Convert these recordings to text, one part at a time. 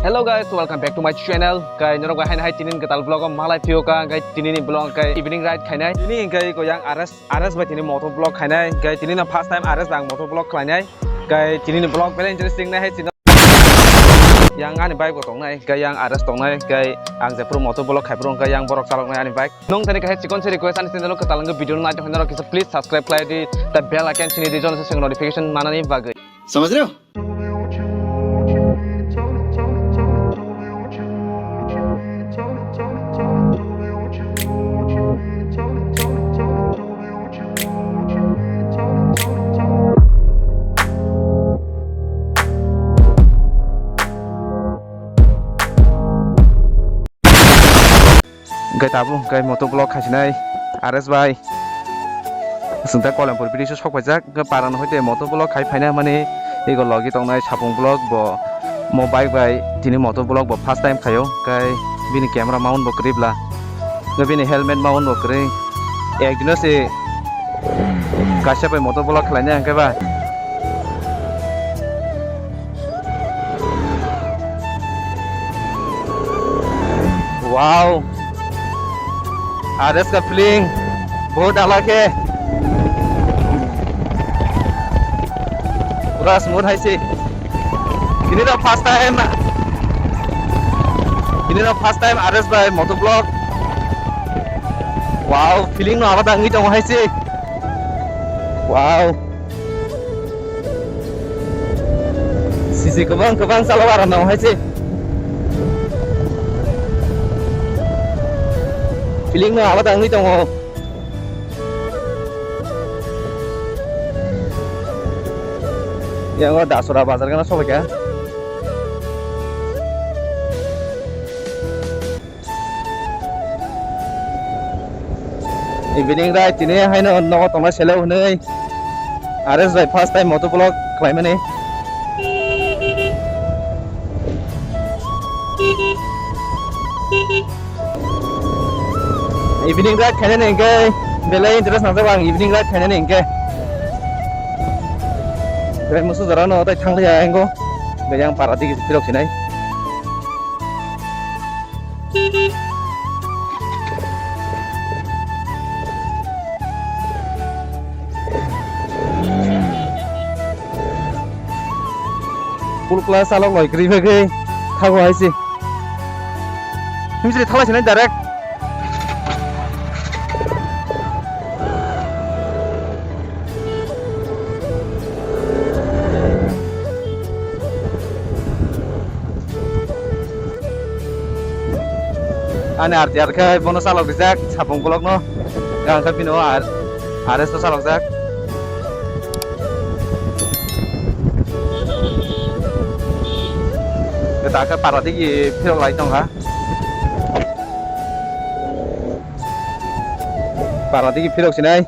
Hello guys, welcome back to my channel. Guys, nyorok hai hai tinin ketal vlog malai view ka guys tinin vlog guys evening ride khainai. Tinin guys ko yang RS bai tinin motor vlog khainai. Guys tinin first time RS bang motor vlog khainai. Guys tinin vlog very interesting nai hai tin. Yang ani bike ko tong nai, guys yang RS tong nai, guys ang jepro motor vlog khaiprong guys yang borok salok nai ani bike. Nong tani kai chikon se request ani channel ketal ng video nai hono kisa please subscribe klai di the bell icon chini di jon se notification manani bagai. समझ रहे हो? Guys tabu guys motor vlog khaisinai RS bai sungta Kolhapur bridge sokpaijak paran hoite motor vlog khai phaina mane ego logi tongnai sapung vlog bo mo bike bai tini motor vlog bo first time khayo kai bini camera mount bo kribla bini helmet mount bo kri ekdino se kasya bai motor vlog khlaina kai ba wow RS का feeling बहुत अलग है पूरा smooth है सी ini the first time RS by motovlog wow feeling no abada ngi tong hai si wow sisi kebang salawar no hai si feeling no abada ngi tong yang ada Dasura bazar kana sobai ka evening ride tini haino no tongna selo hnei RS by first time motovlog khlaimani evening ride khaina nengke belai interest na bang evening ride khaina nengke Guys, musuh jarano tai thang ya engko yang parati pirok sinai full class salok loi kri bage thago haisi himsri thala sinai direct Ane RTR kai bono salok dijak sapung vlog no gang ka pino RS to salok jak kita ka parati ki phirok lai tong ha parati ki phirok sinai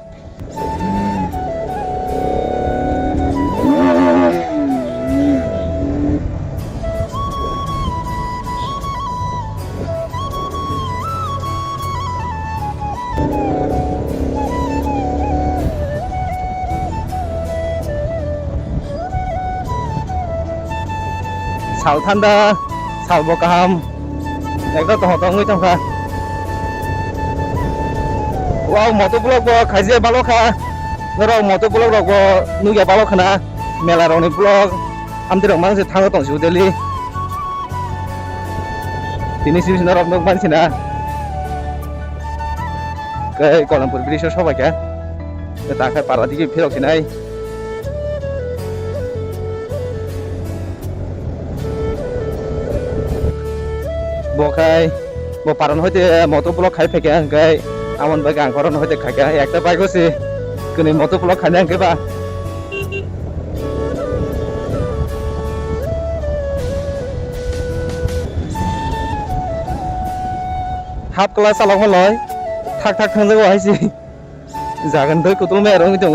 sal thanda sal bo kaham ekda tong ngui tong kha wow motovlog bo khaije balo kha noro motovlog rok bo nuya balo khana mela roni vlog amdirok mangse thango tong su deli tini sibis norok nok mansina kai Kolhapur bridge sobai ka ta khai parati ki phirok sinai bokai bo paran hoite motovlog khai pheke gai amon ba gang koron hoite khaka ekta bike hosi kuni motovlog khane ke ba थाब class सालांहरलाय थाक थाक थांजागौ हायसै जागोन दै कुतुल मेरं दङ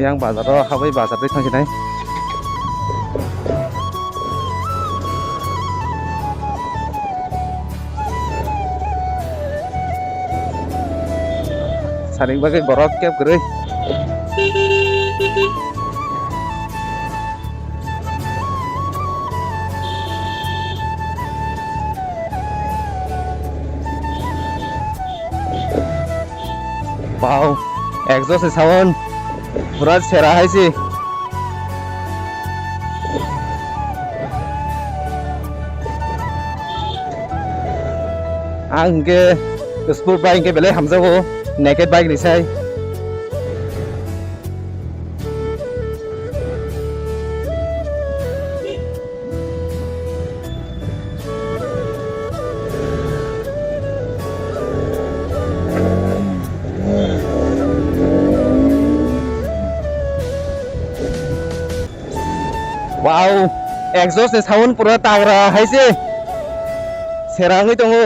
आं बाजाराव हाबै बाजारजों थांसैनाय saling bagai borok kep gerai wow exhaust sound pura sera hai sih ang ke sport bike ke bele hamzago naked bike ni sai wow exhaust sound pura tagra hai sih serangai tongo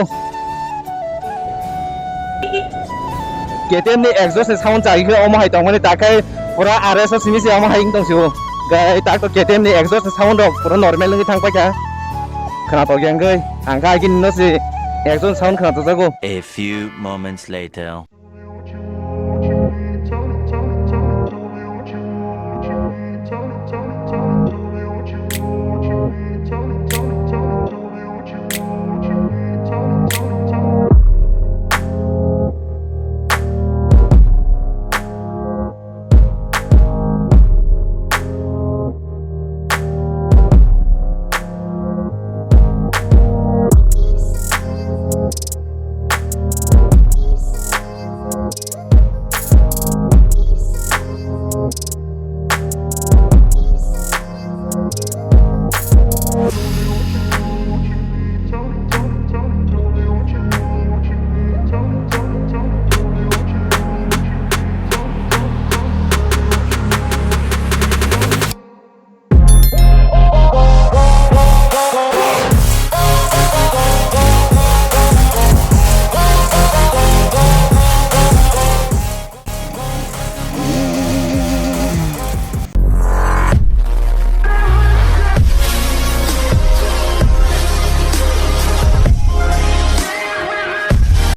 KTM ni exhaust sound cai ke omo hai tongmani takai pura RS sini si omo hai ing tongsiu gai tak to KTM ni exhaust sound dok pura normal ngi thang paika khana to gyang gai angka gin no si exhaust sound khana to jago A few moments later